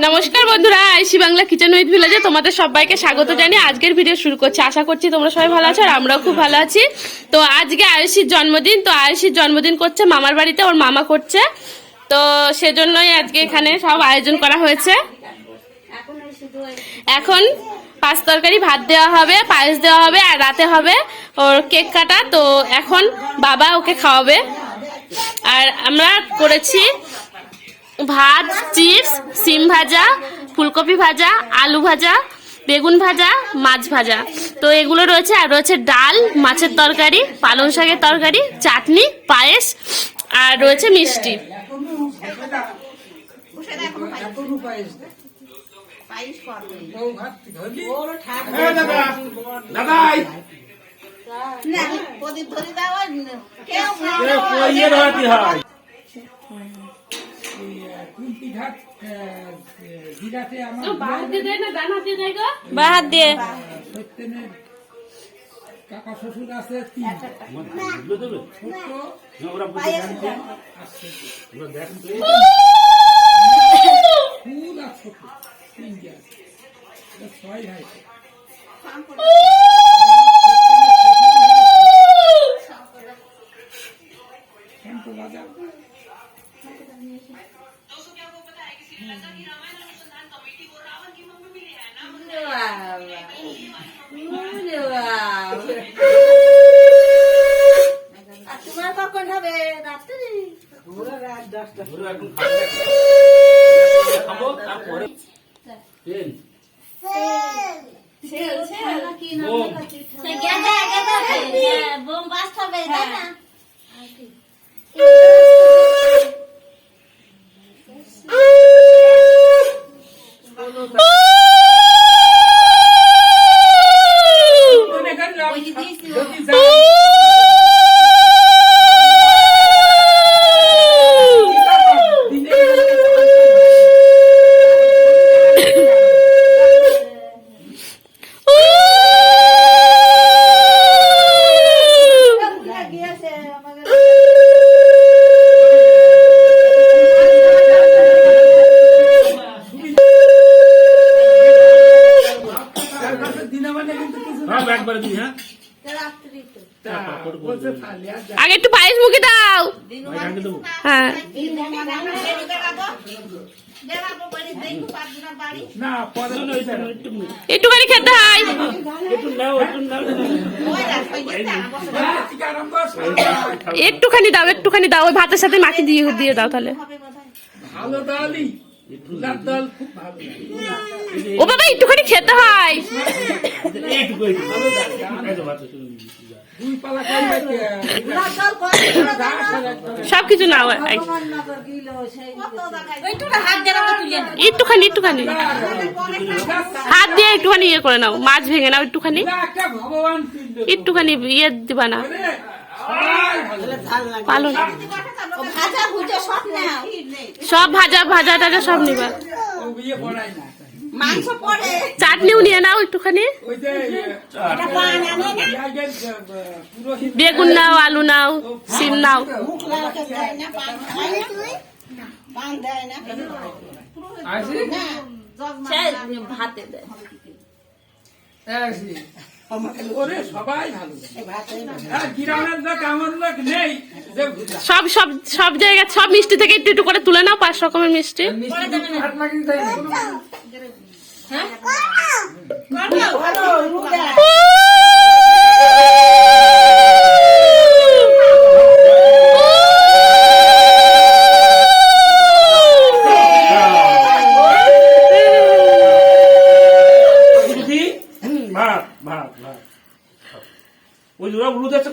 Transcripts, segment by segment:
নমস্কার বন্ধুরা, আইসি Bangla kitchen with ভিলেজে তোমাদের সবাইকে স্বাগত জানিয়ে আজকের ভিডিও শুরু করছি। আশা করছি তোমরা সবাই ভালো আছো আর আমরাও খুব ভালো আছি। তো আজকে আয়ুষির জন্মদিন, তো আয়ুষির জন্মদিন করছে মামার বাড়িতে, ওর মামা করছে, তো সেজন্যই আজকে এখানে সব আয়োজন করা হয়েছে। এখন পাঁচ তরকারি ভাত দেওয়া হবে, পায়েস দেওয়া হবে আর রাতে হবে ওর কেক কাটা। তো এখন বাবা ওকে খাওয়াবে। আর আমরা করেছি ভাত, চিপস, সিম ভাজা, ফুলকপি ভাজা, আলু ভাজা, বেগুন ভাজা, মাছ ভাজা। তো এগুলো রয়েছে, আর রয়েছে ডাল, মাছের তরকারি, পালং শাকের তরকারি, চাটনি, পায়েস আর রয়েছে মিষ্টি। বাহাত দিয়ে কাকা শ্বশুর আছে তোমার কখন হবে? রাত্রি রাত 10টা। বোম বাস্ট হবে, তাই না? আগে একটু পায়েস মুখে দাও। হ্যাঁ, একটুখানি খেতে হয়। একটুখানি দাও, একটুখানি দাও, ওই ভাতের সাথে মাখি দিয়ে দিয়ে দাও তাহলে। ও বাবা, একটুখানি খেতে হয়। সবকিছু নাও, একটুখানি একটুখানি হাত দিয়ে একটুখানি ইয়ে করে নাও, মাছ ভেঙে নাও একটুখানি, একটুখানি ইয়ে দিবা না, পালো না। সব ভাজা ভাজা টাজা সব নিবা, চাটনিও নিয়ে নাও একটুখানি, বেগুন নাও, আলু নাও, সিম নাও। সব সব সব জায়গায় সব মিষ্টি থেকে একটু একটু করে তুলে নাও, 5 রকমের মিষ্টি।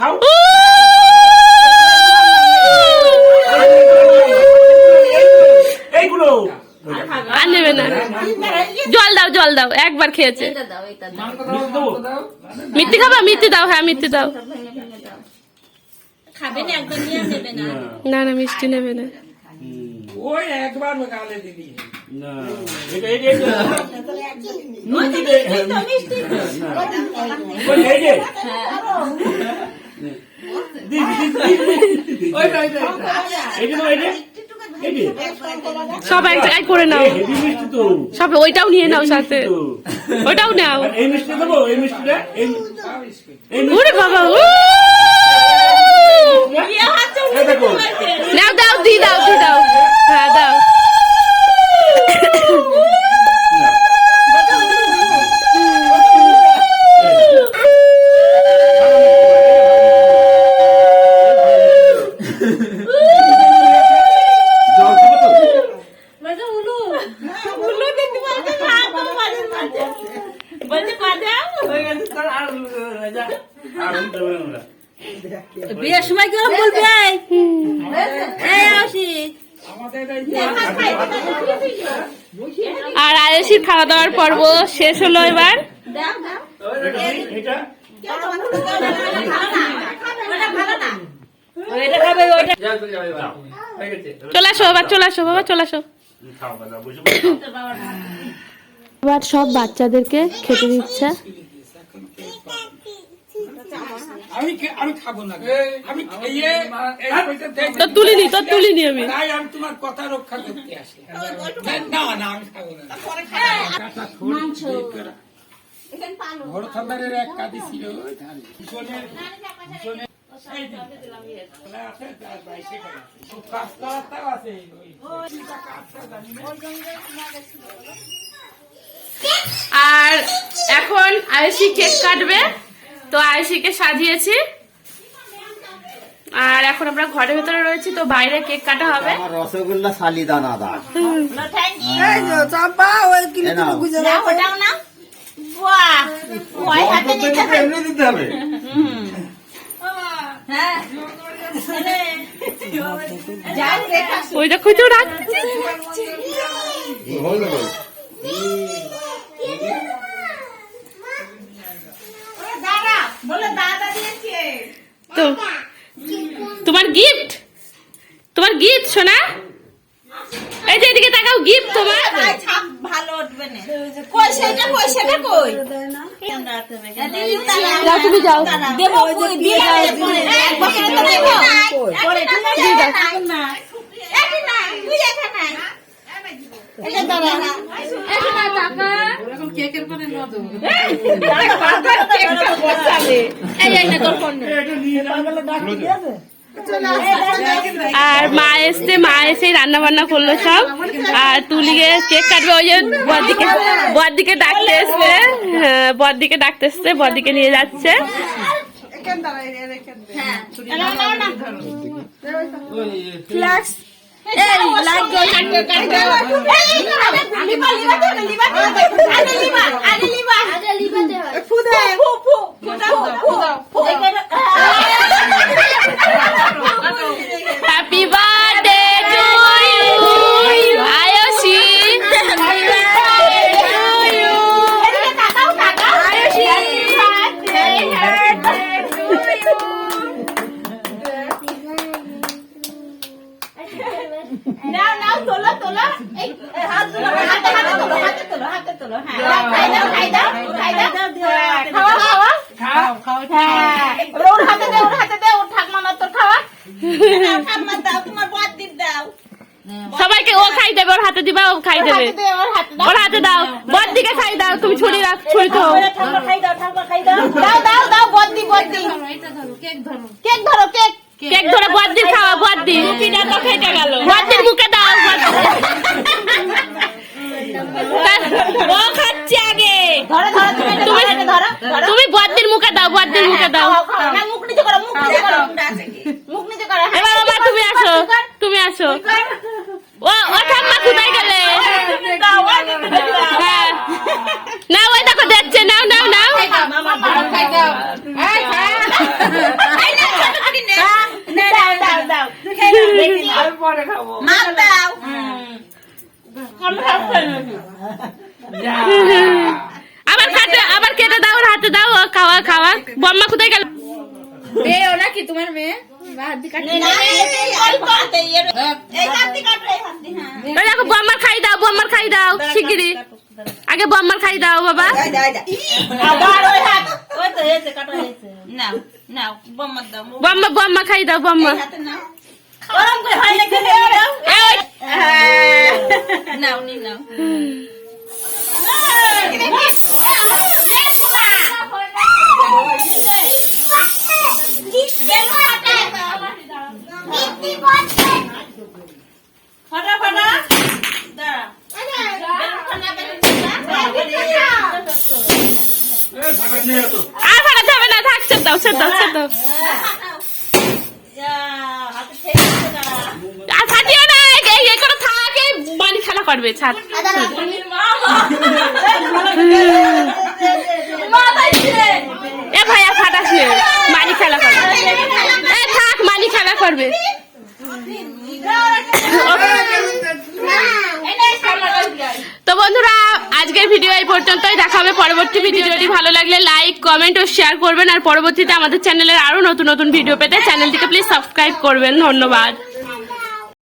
খাও, এইগুলো আর নেবে না, জল দাও, জল দাও, একবার খেয়েছে। মিষ্টি খাবা? মিষ্টি দাও, হ্যাঁ মিষ্টি দাও। না না, মিষ্টি নেবে না। ওই একবার গালে দিবি না, সব এক জায়গায় করে নাও, সব ওইটাও নিয়ে নাও সাথে, ওটাও নাও। ওরে বাবা, নাও দাও, দি দাও, দি দাও, হ্যাঁ দাও। বিয়ের সময় কি বলবে? আর আয়েশির খাওয়া দাওয়ার পর্ব শেষ হলো এবার। চলে আসো এবার, চলে আসো বাবা, চলে আসো। এবার সব বাচ্চাদেরকে খেতে দিচ্ছে। আমি খাবো না, আমি খেয়ে তো তুলিনি, তো তুলিনি আমি। তাই আমি তোমার কথা রক্ষা করতে আসি। না না, আমি খাবো না। বড় থান্ডারের এক কাঁদি ছিল আর এখন আয়েশি কেক কাটবে, তো আয়েশিকে সাজিয়েছি। আর এখন আমরা ঘরের ভেতরে রয়েছি, তো বাইরে কেক কাটা হবে। রসগোল্লা শালিদানা দা দিতে হবে। ওই দেখো তো রাখছি। তো তোমার গিফট, তোমার গিফট সোনা, এই যে এদিকে তাকাও, গিফট তোমার। ভালো উঠবে না, কই সেটা, কই সেটা, কই যাও তুমি যাও, দেবো, দিলে এক বছর তো দেবো পরে তুমি যাও না, এটা না, তুই এটা না, এটা দাঁড়া, এটা না টাকা এখন কেকের পরে ন দেব, কেকটা বসাবে, এই না তোর ফোন এটা নিয়ে পাগল ডাকি দিয়েছে। আর মা এসছে, মা এসে রান্না বান্না করলো সব। আর তুলিকে কেক কাটবে, ওই যে বরদিকে ডাকতে এসছে, হ্যাঁ বরদিকে ডাকতে এসছে, বরদিকে নিয়ে যাচ্ছে। হ্যাপি বার্থডে টু ইউ আয়েশি, নাও নাও, তোলো তোলো, এই হাত তোলো, হাতে হাতে তোলো, হাতে তোলো, হাতে তোলো, হ্যাঁ খাই দাও, খাই দাও, খাই দাও, খাওয়া খাওয়া, খাও খাও, হ্যাঁ ওর হাতে দে, ওর হাতে দে, ওর ঠাকমা না তোর খাওয়া, ঠাকমা দাও, তোমার বদ দিন দাও, সবাইকে ও খাই দেবে, ওর হাতে দিবা, ও খাই দেবে, ওর হাতে দাও, বদ দিকে খাই দাও, তুমি ছুরি রাখ, ছুরি তো ঠাকমা খাই দাও, ঠাকমা খাই দাও, দাও দাও দাও, বদ দি, বদ দি, এটা ধরো, কেক ধরো, কেক ধরো, কেক কেক ধরে বদ্দির খাওয়া, বদ্দি রুটিটা তো খেতে গেল, বদ্দির মুখে দাও, ও খাচ্ছে আগে, ধরো ধরো, তুমি এটা ধরো, এটা ধরো, তুমি বদ্দির মুখে দাও, বদ্দির মুখে দাও। না মুখ নিচে করো, মুখ নিচে করো, মুখ নিচে করো, এবার বাবা তুমি আসো, তুমি আসো। ও ও ঠাম্মা কোথায় গেলে? হ্যাঁ না, ওই দেখো দেখছে, নাও নাও নাও, পরে খাবো। আবার কাটে, আবার কেটে দাও, ওর হাতে দাও, খাওয়া খাওয়া। বম্মা কোথায় গেল? মেয়ে ওরা কি তোমার মেয়ে? দেখো বম্মার খাই দাও, বম্মার খাই দাও শিগগিরি, আগে বম্মার খাই দাও বাবা। বম্মা বম্মা খাই দাও, বম্মা গরম করে হয় না খেলে নাও নাও নি নাও ফটা ফটা আর ফাটাতে হবে না, থাক সে দাও সে দাও সে দাও। আর ফাটিও না, এই করে থাকে বাড়ি খেলা করবে, ছাড়। এ ভাই আর ফাটাস নে, মানি খেলা করবে। এ থাক, মানি খেলা করবে। তো বন্ধুরা, আজকের ভিডিও এই পর্যন্তই। দেখা হবে পরবর্তী ভিডিও। যদি ভালো লাগলে লাইক, কমেন্ট ও শেয়ার করবেন। আর পরবর্তীতে আমাদের চ্যানেলের আরো নতুন নতুন ভিডিও পেতে চ্যানেলটিকে প্লিজ সাবস্ক্রাইব করবেন। ধন্যবাদ।